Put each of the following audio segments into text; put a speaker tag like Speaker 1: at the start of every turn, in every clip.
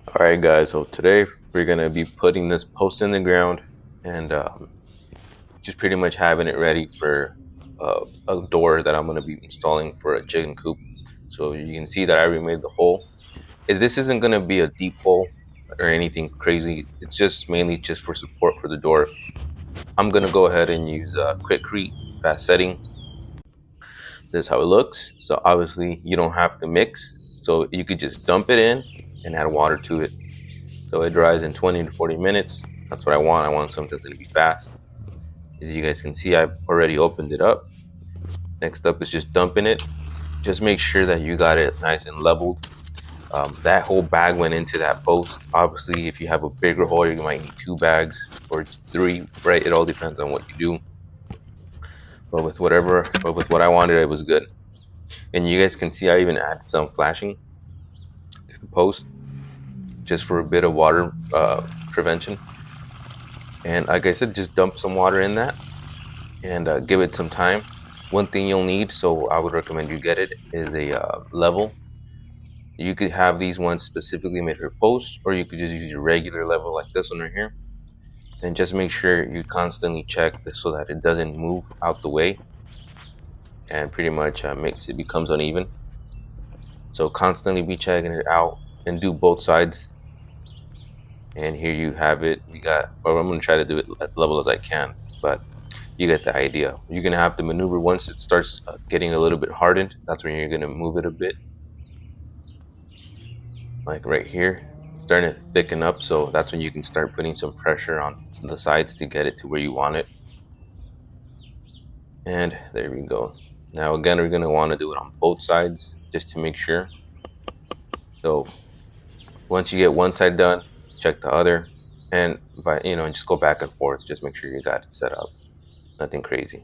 Speaker 1: Alright guys, so today we're going to be putting this post in the ground and just pretty much having it ready for a door that I'm going to be installing for a chicken coop. So you can see that I already made the hole. This isn't going to be a deep hole or anything crazy. It's just mainly just for support for the door. I'm going to go ahead and use Quikrete fast setting. This is how it looks. So obviously you don't have to mix. So you could just dump it in and add water to it. So it dries in 20 to 40 minutes. That's what I want. I want something that's going to be fast. As you guys can see, I've already opened it up. Next up is just dumping it. Just make sure that you got it nice and leveled. That whole bag went into that post. Obviously, if you have a bigger hole, you might need 2 bags or 3, right? It all depends on what you do. But with what I wanted, it was good. And you guys can see I even added some flashing to the post just for a bit of water prevention. And like I said, just dump some water in that and give it some time. One thing you'll need, so I would recommend you get it, is a level. You could have these ones specifically made for posts, or you could just use your regular level like this one right here. And just make sure you constantly check this so that it doesn't move out the way and pretty much makes it becomes uneven. So constantly be checking it out and do both sides. And here you have it. We got, well, I'm gonna try to do it as level as I can, but you get the idea. You're gonna have to maneuver once it starts getting a little bit hardened. That's when you're gonna move it a bit, like right here, starting to thicken up. So that's when you can start putting some pressure on the sides to get it to where you want it. And there we go. Now again, we're gonna want to do it on both sides just to make sure. So once you get one side done, check the other, and just go back and forth. Just make sure you got it set up. Nothing crazy.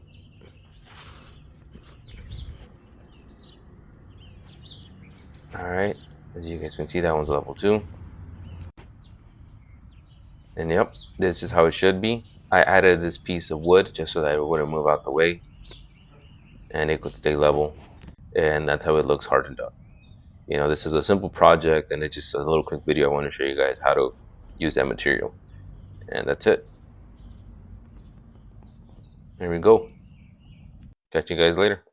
Speaker 1: All right, as you guys can see, that one's level 2. And yep, this is how it should be. I added this piece of wood just so that it wouldn't move out the way and it could stay level. And that's how it looks hardened up. This is a simple project and it's just a little quick video. I want to show you guys how to use that material. And that's it. There we go. Catch you guys later.